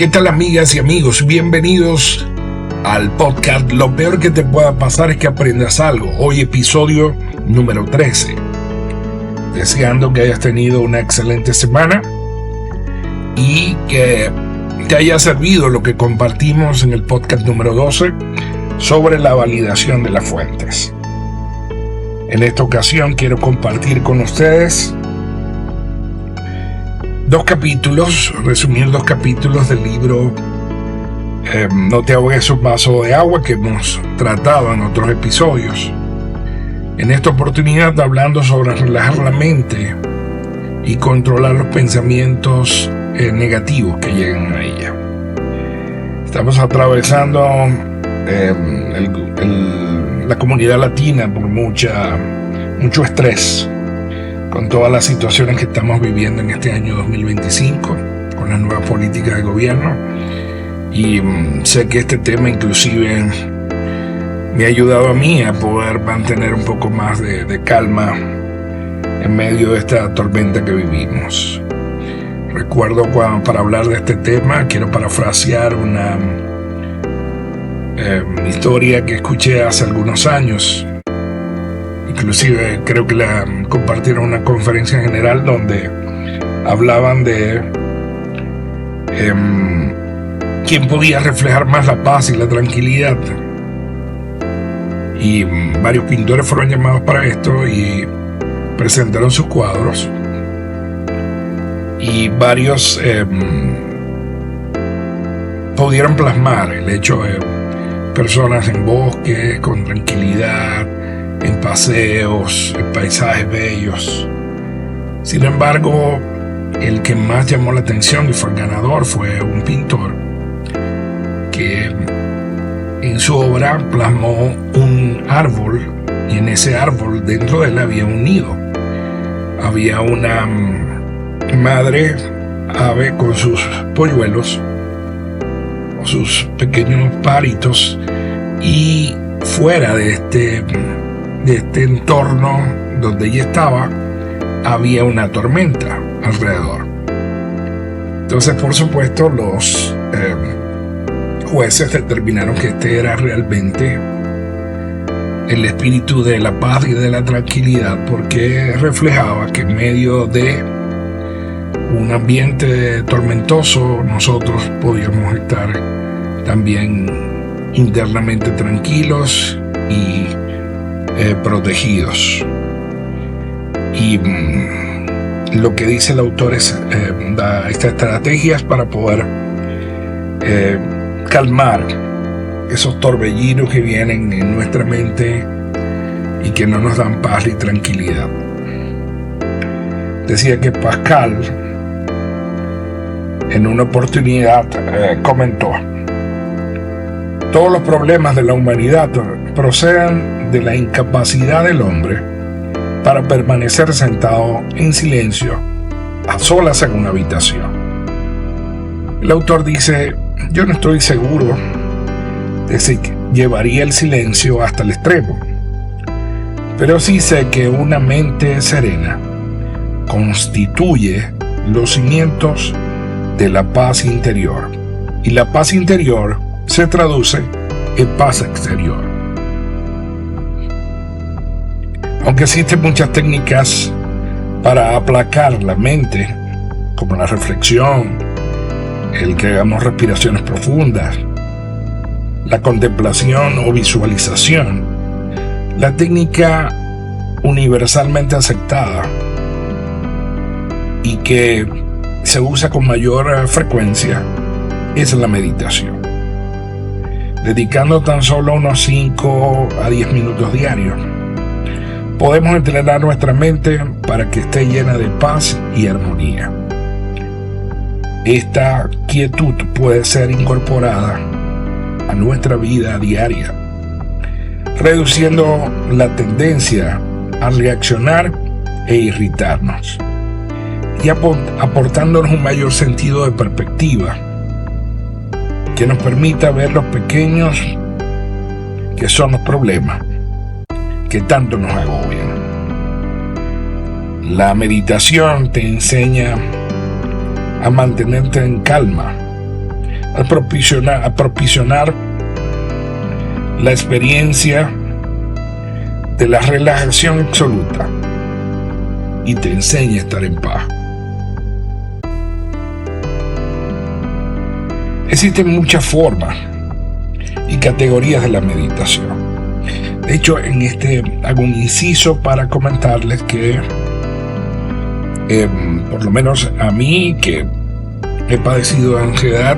¿Qué tal, amigas y amigos? Bienvenidos al podcast. Lo peor que te pueda pasar es que aprendas algo. Hoy episodio número 13. Deseando que hayas tenido una excelente semana y que te haya servido lo que compartimos en el podcast número 12 sobre la validación de las fuentes. En esta ocasión quiero compartir con ustedes resumir dos capítulos del libro No te ahogues un vaso de agua, que hemos tratado en otros episodios. En esta oportunidad hablando sobre relajar la mente y controlar los pensamientos negativos que llegan a ella. Estamos atravesando la comunidad latina por mucho estrés con todas las situaciones que estamos viviendo en este año 2025, con las nuevas políticas de gobierno. Y sé que este tema inclusive me ha ayudado a mí a poder mantener un poco más de calma en medio de esta tormenta que vivimos. Recuerdo para hablar de este tema, quiero parafrasear una historia que escuché hace algunos años. Inclusive creo que la compartieron en una conferencia general donde hablaban de quién podía reflejar más la paz y la tranquilidad. Y varios pintores fueron llamados para esto y presentaron sus cuadros. Y varios pudieron plasmar el hecho de personas en bosques, con tranquilidad, en paseos, en paisajes bellos. Sin embargo, el que más llamó la atención y fue el ganador fue un pintor que en su obra plasmó un árbol, y en ese árbol dentro de él había un nido. Había una madre ave con sus polluelos o sus pequeños paritos, y fuera de este entorno donde ella estaba había una tormenta alrededor. Entonces, por supuesto, los jueces determinaron que este era realmente el espíritu de la paz y de la tranquilidad, porque reflejaba que en medio de un ambiente tormentoso nosotros podíamos estar también internamente tranquilos y protegidos. Y lo que dice el autor es da estas estrategias para poder calmar esos torbellinos que vienen en nuestra mente y que no nos dan paz y tranquilidad. Decía que Pascal en una oportunidad comentó: todos los problemas de la humanidad proceden de la incapacidad del hombre para permanecer sentado en silencio, a solas en una habitación. El autor dice: yo no estoy seguro de si llevaría el silencio hasta el extremo, pero sí sé que una mente serena constituye los cimientos de la paz interior, y la paz interior se traduce en paz exterior. Aunque existen muchas técnicas para aplacar la mente, como la reflexión, el que hagamos respiraciones profundas, la contemplación o visualización, la técnica universalmente aceptada y que se usa con mayor frecuencia es la meditación. Dedicando tan solo unos 5 a 10 minutos diarios, podemos entrenar nuestra mente para que esté llena de paz y armonía. Esta quietud puede ser incorporada a nuestra vida diaria, reduciendo la tendencia a reaccionar e irritarnos y aportándonos un mayor sentido de perspectiva que nos permita ver los pequeños que son los problemas que tanto nos agobian. La meditación te enseña a mantenerte en calma, a proporcionar la experiencia de la relajación absoluta y te enseña a estar en paz. Existen muchas formas y categorías de la meditación. De hecho, hago un inciso para comentarles que por lo menos a mí, que he padecido de ansiedad,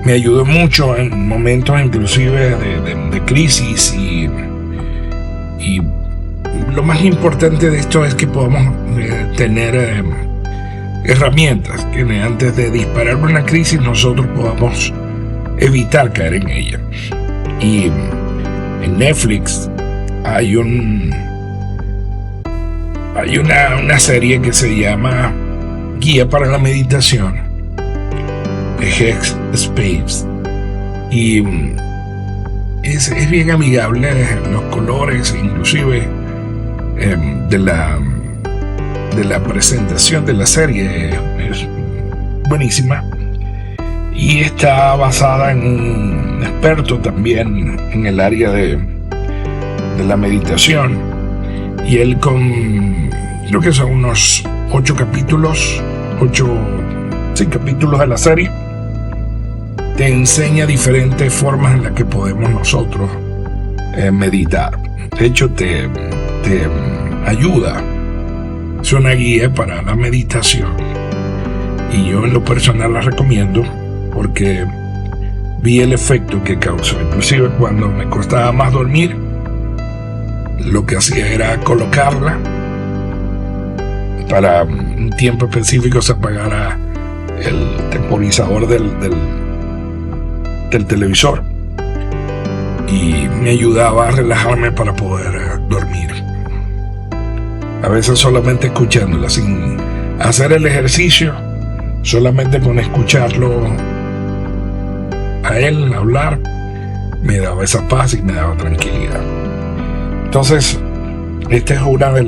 me ayudó mucho en momentos inclusive de crisis y lo más importante de esto es que podamos tener herramientas que antes de disparar una crisis nosotros podamos evitar caer en ella. Y en Netflix hay una serie que se llama Guía para la Meditación, Headspace, y es bien amigable. Los colores inclusive de la presentación de la serie es buenísima, y está basada en un experto también en el área de la meditación, y él creo que son unos 8 capítulos de la serie, te enseña diferentes formas en las que podemos nosotros meditar. De hecho, te ayuda, es una guía para la meditación, y yo en lo personal la recomiendo porque vi el efecto que causó. Inclusive cuando me costaba más dormir, lo que hacía era colocarla para un tiempo específico, se apagara el temporizador del televisor, y me ayudaba a relajarme para poder dormir. A veces solamente escuchándola, sin hacer el ejercicio, solamente con escucharlo a él hablar, me daba esa paz y me daba tranquilidad. Entonces, esta es una de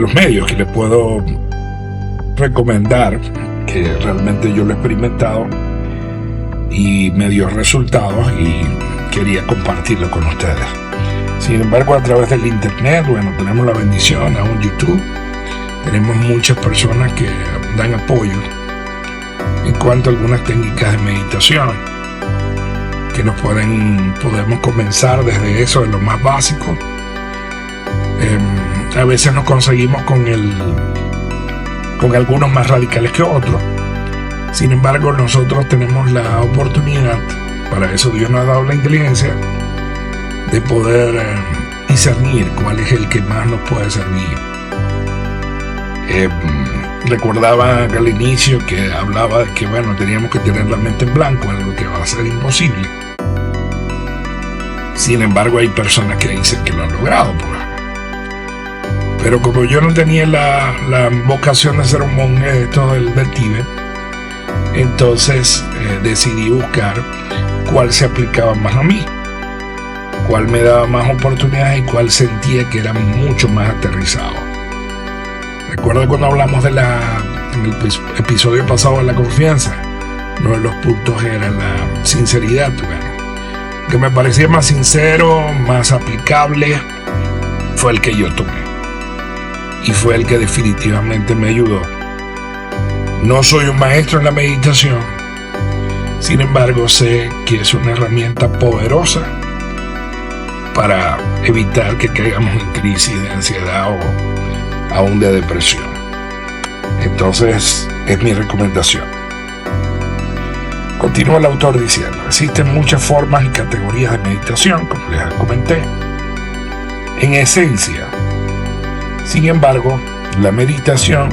los medios que les puedo recomendar, que realmente yo lo he experimentado y me dio resultados y quería compartirlo con ustedes. Sin embargo, a través del internet, tenemos la bendición, aún YouTube, tenemos muchas personas que dan apoyo en cuanto a algunas técnicas de meditación, que podemos comenzar desde eso, de lo más básico. A veces nos conseguimos con algunos más radicales que otros. Sin embargo, nosotros tenemos la oportunidad, para eso Dios nos ha dado la inteligencia, de poder discernir cuál es el que más nos puede servir. Recordaba al inicio que hablaba de que teníamos que tener la mente en blanco, algo que va a ser imposible. Sin embargo, hay personas que dicen que lo han logrado, pero como yo no tenía la vocación de ser un monje de todo del Tíbet, entonces decidí buscar cuál se aplicaba más a mí, cuál me daba más oportunidades y cuál sentía que era mucho más aterrizado. Recuerdo cuando hablamos en el episodio pasado de la confianza, uno de los puntos era la sinceridad, que me parecía más sincero, más aplicable, fue el que yo tomé, y fue el que definitivamente me ayudó. No soy un maestro en la meditación, sin embargo sé que es una herramienta poderosa para evitar que caigamos en crisis de ansiedad o aún de depresión. Entonces, es mi recomendación. Continúa el autor diciendo: existen muchas formas y categorías de meditación, como les comenté. En esencia, sin embargo, la meditación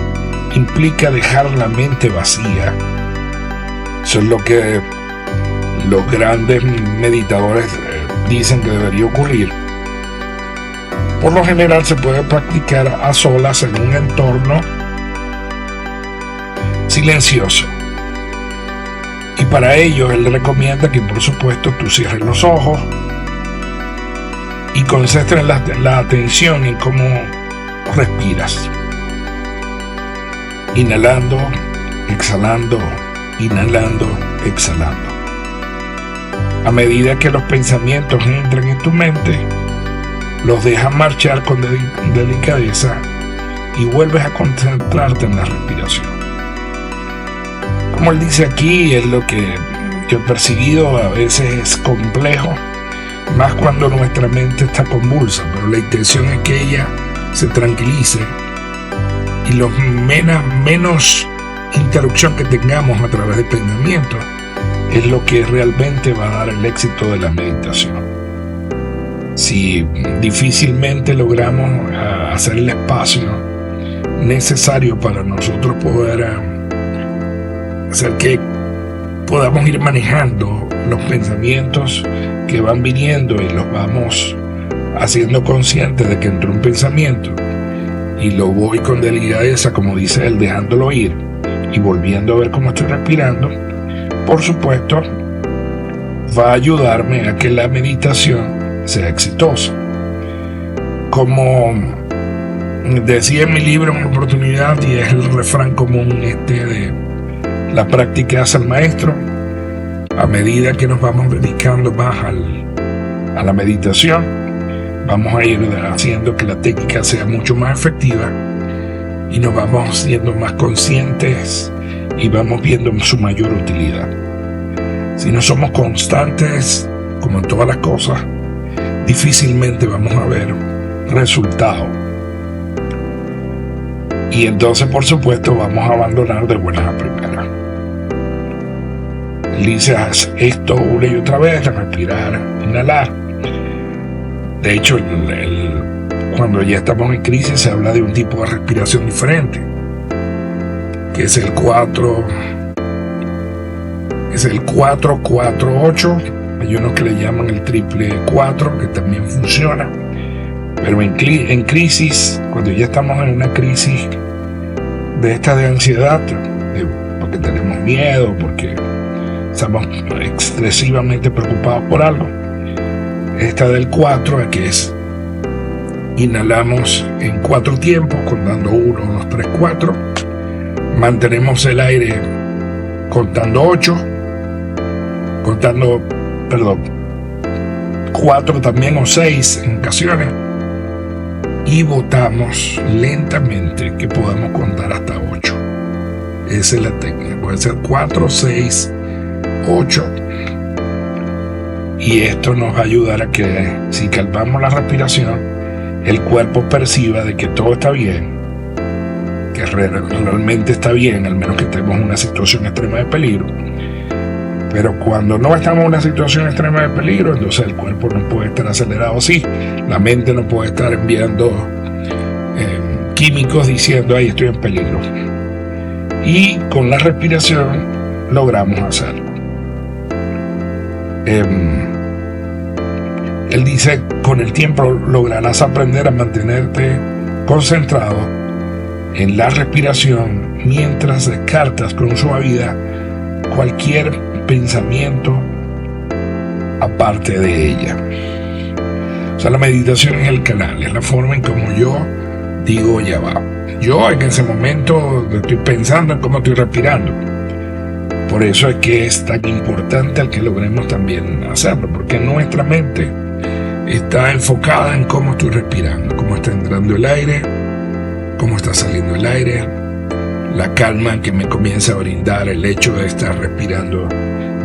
implica dejar la mente vacía. Eso es lo que los grandes meditadores dicen que debería ocurrir. Por lo general se puede practicar a solas en un entorno silencioso. Y para ello él recomienda que por supuesto tú cierres los ojos y concentres la atención en cómo respiras. Inhalando, exhalando, inhalando, exhalando. A medida que los pensamientos entran en tu mente, los dejas marchar con delicadeza y vuelves a concentrarte en la respiración. Como él dice aquí, es lo que yo he percibido, a veces es complejo, más cuando nuestra mente está convulsa, pero la intención es que ella se tranquilice y los menos interrupción que tengamos a través de pensamientos es lo que realmente va a dar el éxito de la meditación. Si difícilmente logramos hacer el espacio necesario para nosotros poder hacer que podamos ir manejando los pensamientos que van viniendo y los vamos haciendo conscientes de que entró un pensamiento y lo voy con delicadeza, como dice él, dejándolo ir y volviendo a ver cómo estoy respirando, por supuesto va a ayudarme a que la meditación sea exitosa. Como decía en mi libro en una oportunidad, y es el refrán común de la práctica hace el maestro, a medida que nos vamos dedicando más a la meditación, vamos a ir haciendo que la técnica sea mucho más efectiva y nos vamos siendo más conscientes y vamos viendo su mayor utilidad. Si no somos constantes, como en todas las cosas, difícilmente vamos a ver resultados. Y entonces, por supuesto, vamos a abandonar de buenas a primeras. Él dice, haz esto una y otra vez, respirar, inhalar. De hecho, cuando ya estamos en crisis se habla de un tipo de respiración diferente, que es el 4-4-8. Hay unos que le llaman el triple 4, que también funciona. Pero en crisis, cuando ya estamos en una crisis de ansiedad, porque tenemos miedo, porque estamos excesivamente preocupados por algo, esta del 4, que es inhalamos en 4 tiempos, contando 1, 2, 3, 4, mantenemos el aire contando 4 también o 6 en ocasiones, y botamos lentamente que podamos contar hasta 8. Esa es la técnica, puede ser 4, 6, 8, y esto nos va a ayudar a que si calmamos la respiración, el cuerpo perciba de que todo está bien, que realmente está bien, al menos que estemos en una situación extrema de peligro. Pero cuando no estamos en una situación extrema de peligro, entonces el cuerpo no puede estar acelerado así, la mente no puede estar enviando químicos diciendo, ahí estoy en peligro. Y con la respiración logramos hacerlo. Él dice, con el tiempo lograrás aprender a mantenerte concentrado en la respiración mientras descartas con suavidad cualquier pensamiento aparte de ella. O sea, la meditación es el canal, es la forma en como yo digo, ya va. Yo en ese momento estoy pensando en cómo estoy respirando. Por eso es que es tan importante el que logremos también hacerlo, porque nuestra mente está enfocada en cómo estoy respirando, cómo está entrando el aire, cómo está saliendo el aire, la calma que me comienza a brindar el hecho de estar respirando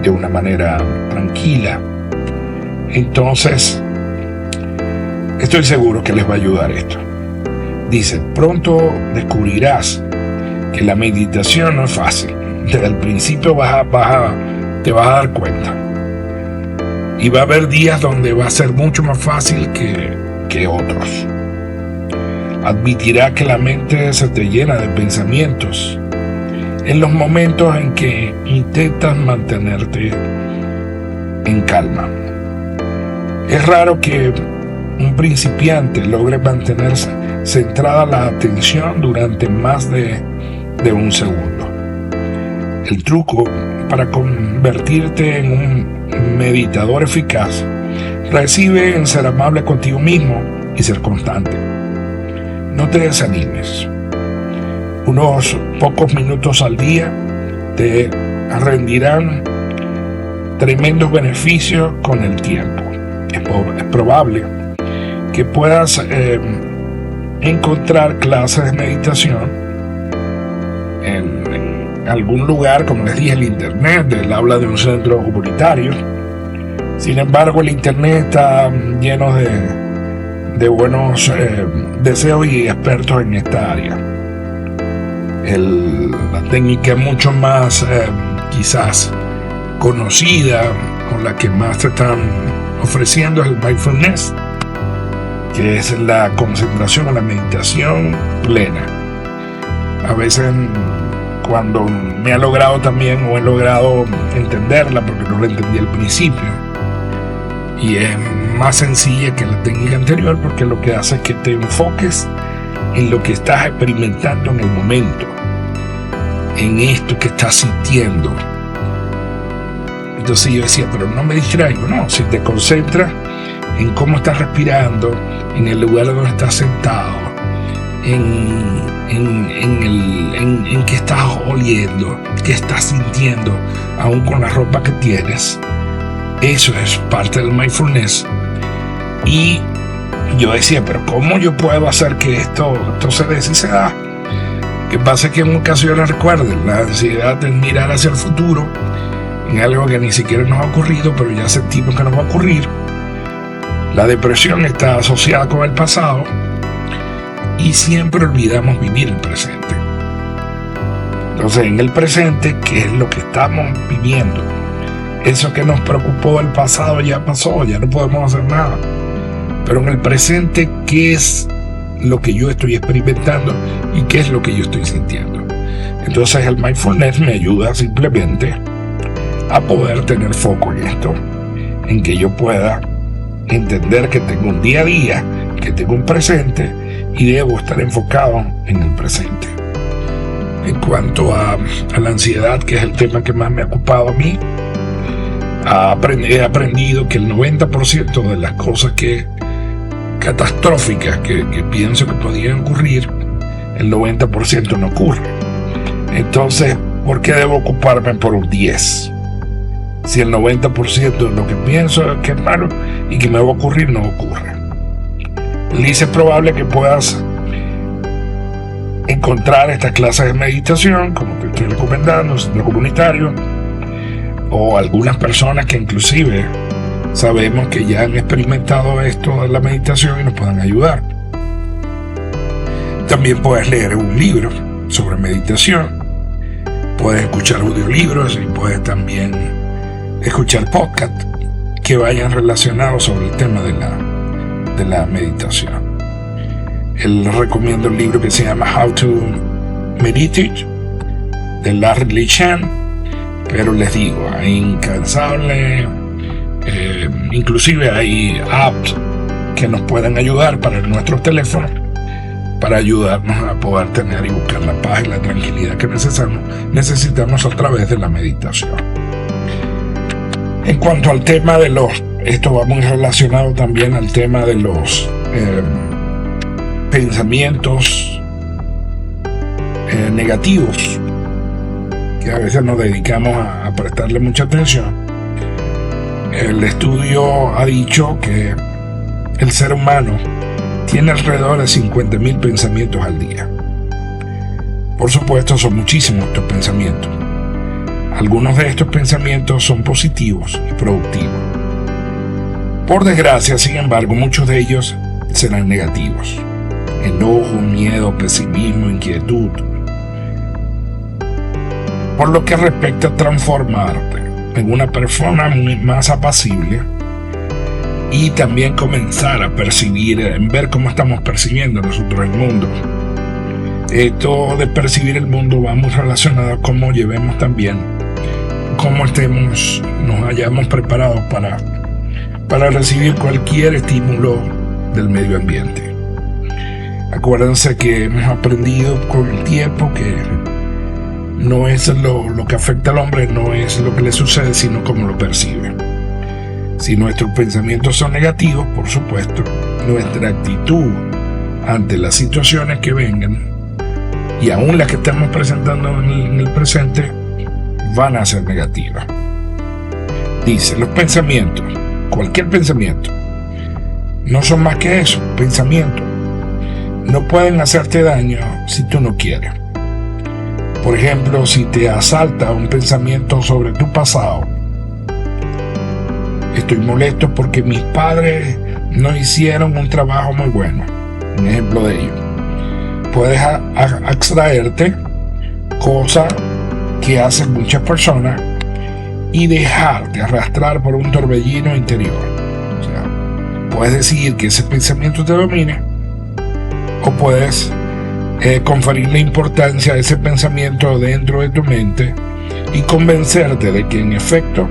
de una manera tranquila. Entonces, estoy seguro que les va a ayudar esto. Dice, pronto descubrirás que la meditación no es fácil. Desde el principio te vas a dar cuenta. Y va a haber días donde va a ser mucho más fácil que otros. Admitirá que la mente se te llena de pensamientos en los momentos en que intentas mantenerte en calma. Es raro que un principiante logre mantenerse centrada la atención durante más de un segundo. El truco para convertirte en un meditador eficaz reside en ser amable contigo mismo y ser constante. No te desanimes. unos pocos minutos al día te rendirán tremendos beneficios con el tiempo. Es probable que puedas encontrar clases de meditación en algún lugar, como les dije, el internet. Él habla de un centro comunitario. Sin embargo, el internet está lleno de buenos deseos y expertos en esta área. La técnica mucho más quizás conocida, o la que más te están ofreciendo, es el mindfulness, que es la concentración o la meditación plena. A veces, cuando me ha logrado también, o he logrado entenderla, porque no la entendí al principio, y es más sencilla que la técnica anterior, porque lo que hace es que te enfoques en lo que estás experimentando en el momento, en esto que estás sintiendo. Entonces yo decía, pero no me distraigo. No, si te concentras en cómo estás respirando, en el lugar donde estás sentado, en qué estás oliendo, qué estás sintiendo, aún con la ropa que tienes, eso es parte del mindfulness. Y yo decía, pero ¿cómo yo puedo hacer que esto se dé? Si se da. Que pasa que en ocasiones, recuerden, la ansiedad es mirar hacia el futuro, en algo que ni siquiera nos ha ocurrido, pero ya sentimos que nos va a ocurrir. La depresión está asociada con el pasado y siempre olvidamos vivir el presente. Entonces, en el presente, ¿qué es lo que estamos viviendo? Eso que nos preocupó el pasado ya pasó, ya no podemos hacer nada. Pero en el presente, ¿qué es lo que yo estoy experimentando y qué es lo que yo estoy sintiendo? Entonces el mindfulness me ayuda simplemente a poder tener foco en esto, en que yo pueda entender que tengo un día a día, que tengo un presente y debo estar enfocado en el presente. En cuanto a la ansiedad, que es el tema que más me ha ocupado a mí, he aprendido que el 90% de las cosas catastróficas que pienso que podían ocurrir, el 90% no ocurre. Entonces, ¿por qué debo ocuparme por un 10%? Si el 90% de lo que pienso es que es malo y que me va a ocurrir, no ocurre. Dice, es probable que puedas encontrar estas clases de meditación, como te estoy recomendando, el centro comunitario, o algunas personas que inclusive sabemos que ya han experimentado esto de la meditación y nos pueden ayudar. También puedes leer un libro sobre meditación, puedes escuchar audiolibros y puedes también escuchar podcasts que vayan relacionados sobre el tema de la meditación. Les recomiendo un libro que se llama How to Meditate, de Larry Lee Chan, pero les digo, hay incansable, inclusive hay apps que nos pueden ayudar para nuestros teléfonos, para ayudarnos a poder tener y buscar la paz y la tranquilidad que necesitamos a través de la meditación. En cuanto al tema de esto va muy relacionado también al tema de los pensamientos negativos, que a veces nos dedicamos a prestarle mucha atención. El estudio ha dicho que el ser humano tiene alrededor de 50.000 pensamientos al día. Por supuesto, son muchísimos estos pensamientos. Algunos de estos pensamientos son positivos y productivos. Por desgracia, sin embargo, muchos de ellos serán negativos. Enojo, miedo, pesimismo, inquietud. Por lo que respecta a transformarte en una persona más apacible y también comenzar a percibir, ver cómo estamos percibiendo nosotros el mundo. Esto de percibir el mundo va muy relacionado a cómo llevemos también, cómo nos hayamos preparados para recibir cualquier estímulo del medio ambiente. Acuérdense que hemos aprendido con el tiempo que no es lo que afecta al hombre, no es lo que le sucede, sino cómo lo percibe. Si nuestros pensamientos son negativos, por supuesto, nuestra actitud ante las situaciones que vengan y aún las que estamos presentando en el presente van a ser negativas. Dice, los pensamientos, cualquier pensamiento, no son más que eso, pensamientos. No pueden hacerte daño si tú no quieres. Por ejemplo, si te asalta un pensamiento sobre tu pasado, estoy molesto porque mis padres no hicieron un trabajo muy bueno. Un ejemplo de ello. Puedes abstraerte, cosa que hacen muchas personas, y dejarte arrastrar por un torbellino interior. O sea, puedes decidir que ese pensamiento te domine, o puedes conferirle importancia a ese pensamiento dentro de tu mente y convencerte de que en efecto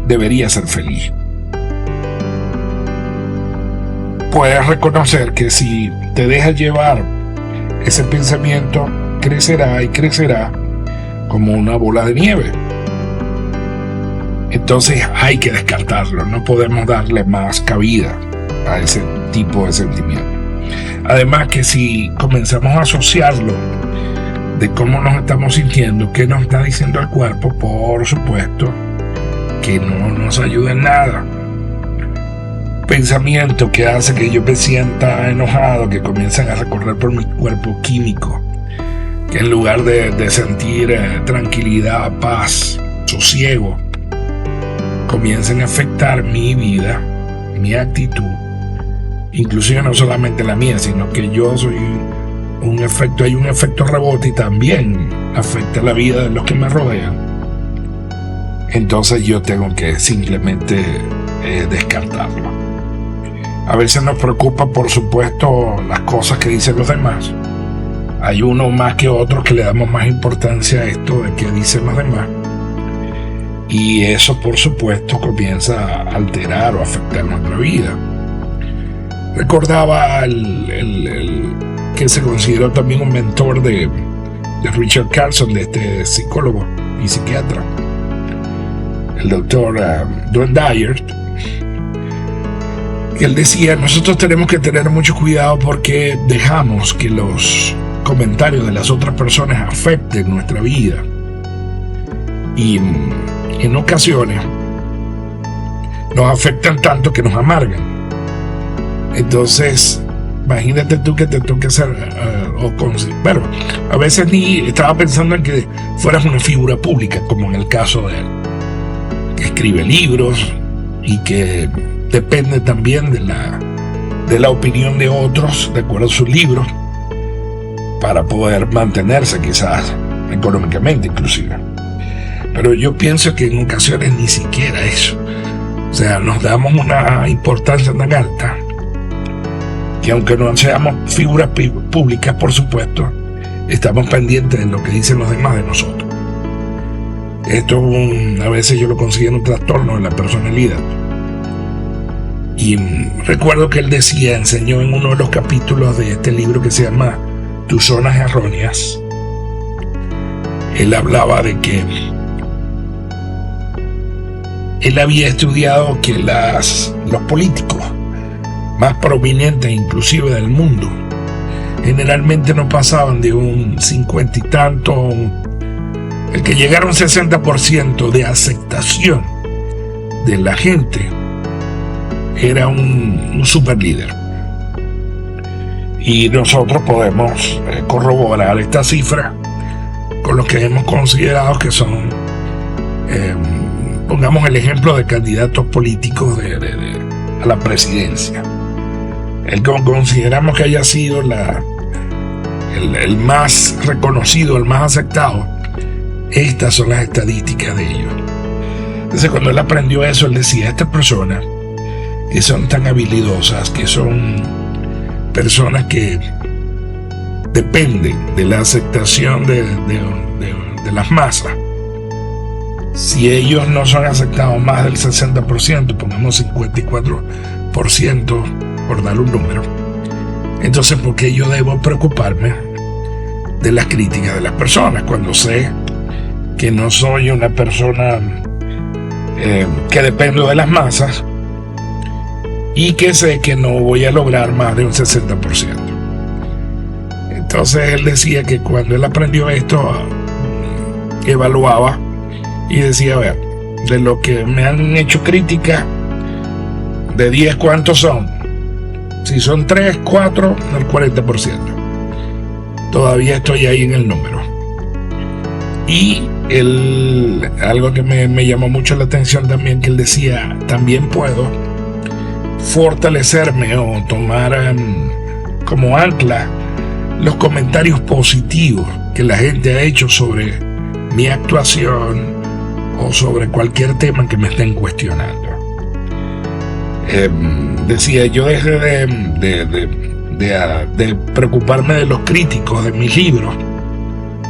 deberías ser feliz. Puedes reconocer que si te dejas llevar, ese pensamiento crecerá y crecerá como una bola de nieve. Entonces hay que descartarlo, no podemos darle más cabida a ese tipo de sentimiento. Además que si comenzamos a asociarlo de cómo nos estamos sintiendo, qué nos está diciendo el cuerpo, por supuesto que no nos ayuda en nada. Pensamiento que hace que yo me sienta enojado, que comienzan a recorrer por mi cuerpo químico, que en lugar de sentir tranquilidad, paz, sosiego, comiencen a afectar mi vida, mi actitud, inclusive no solamente la mía, sino que yo soy hay un efecto rebote y también afecta la vida de los que me rodean. Entonces yo tengo que simplemente descartarlo. A veces nos preocupa, por supuesto, las cosas que dicen los demás. Hay uno más que otro que le damos más importancia a esto de que dicen los demás. Y eso, por supuesto, comienza a alterar o afectar nuestra vida. Recordaba el que se consideró también un mentor de Richard Carlson, de este psicólogo y psiquiatra, el doctor Don Dyer, que él decía, nosotros tenemos que tener mucho cuidado porque dejamos que los comentarios de las otras personas afecten nuestra vida. Y en ocasiones nos afectan tanto que nos amargan. Entonces, imagínate tú que te toque hacer bueno, a veces ni estaba pensando en que fueras una figura pública, como en el caso de él, que escribe libros y que depende también de la opinión de otros, de acuerdo a sus libros, para poder mantenerse quizás económicamente inclusive. Pero yo pienso que en ocasiones ni siquiera eso. O sea, nos damos una importancia tan alta que aunque no seamos figuras públicas, por supuesto, estamos pendientes de lo que dicen los demás de nosotros. Esto a veces yo lo considero un trastorno de la personalidad. Y recuerdo que él enseñó en uno de los capítulos de este libro que se llama Tus zonas erróneas. Él hablaba de que él había estudiado que los políticos más prominentes inclusive del mundo generalmente no pasaban de un 50 y tanto, el que llegara a un 60% de aceptación de la gente era un super líder. Y nosotros podemos corroborar esta cifra con los que hemos considerado que son pongamos el ejemplo de candidatos políticos a la presidencia. El que consideramos que haya sido el más reconocido, el más aceptado, estas son las estadísticas de ellos. Entonces, cuando él aprendió eso, él decía, estas personas que son tan habilidosas, que son personas que dependen de la aceptación de las masas, si ellos no son aceptados más del 60%, pongamos 54%, por darle un número, entonces ¿por qué yo debo preocuparme de las críticas de las personas cuando sé que no soy una persona que dependo de las masas y que sé que no voy a lograr más de un 60%? Entonces él decía que cuando él aprendió esto, evaluaba y decía, a ver, de lo que me han hecho crítica, de 10, ¿cuántos son? Si son 3, 4, el 40%. Todavía estoy ahí en el número. Y algo que me llamó mucho la atención también, que él decía, también puedo fortalecerme o tomar como ancla los comentarios positivos que la gente ha hecho sobre mi actuación o sobre cualquier tema que me estén cuestionando. Decía, yo dejé de preocuparme de los críticos de mis libros,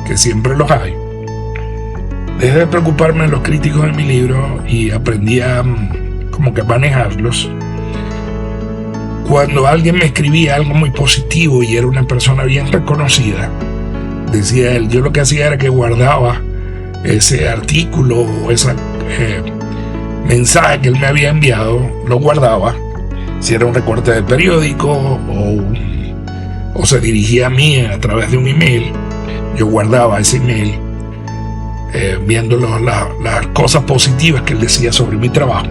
que siempre los hay. Dejé de preocuparme de los críticos de mi libro y aprendí a como que manejarlos. Cuando alguien me escribía algo muy positivo y era una persona bien reconocida, decía él, yo lo que hacía era que guardaba ese artículo o ese mensaje que él me había enviado, lo guardaba. Si era un recorte del periódico o se dirigía a mí a través de un email, yo guardaba ese email viendo las cosas positivas que él decía sobre mi trabajo.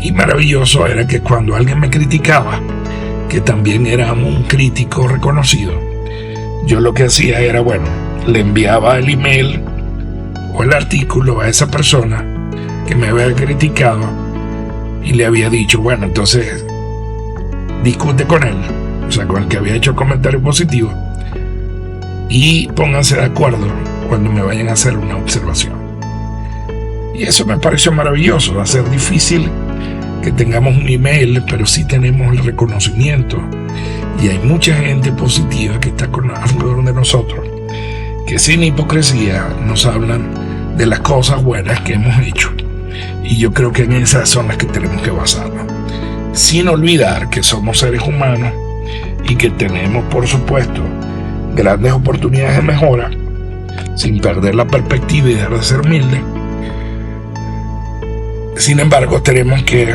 Y maravilloso era que cuando alguien me criticaba, que también era un crítico reconocido, yo lo que hacía era, bueno, le enviaba el email o el artículo a esa persona que me había criticado y le había dicho, bueno, entonces discute con él, o sea, con el que había hecho el comentario positivo, y pónganse de acuerdo cuando me vayan a hacer una observación. Y eso me pareció maravilloso. Va a ser difícil que tengamos un email, pero sí tenemos el reconocimiento, y hay mucha gente positiva que está alrededor de nosotros, que sin hipocresía nos hablan de las cosas buenas que hemos hecho, y yo creo que en esas son las que tenemos que basarnos, sin olvidar que somos seres humanos y que tenemos, por supuesto, grandes oportunidades de mejora, sin perder la perspectiva y dejar de ser humildes. Sin embargo, tenemos que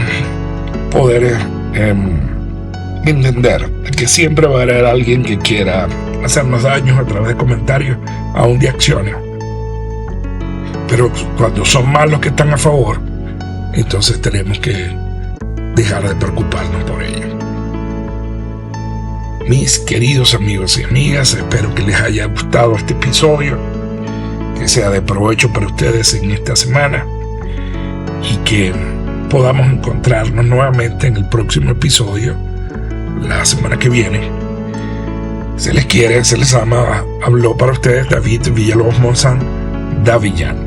poder entender que siempre va a haber alguien que quiera hacernos daño a través de comentarios, aún de acciones. Pero cuando son más los que están a favor, entonces tenemos que dejar de preocuparnos por ello. Mis queridos amigos y amigas, espero que les haya gustado este episodio, que sea de provecho para ustedes en esta semana, y que podamos encontrarnos nuevamente en el próximo episodio la semana que viene. Se les quiere, se les ama. Habló para ustedes David Villalobos Monzán, Davillán.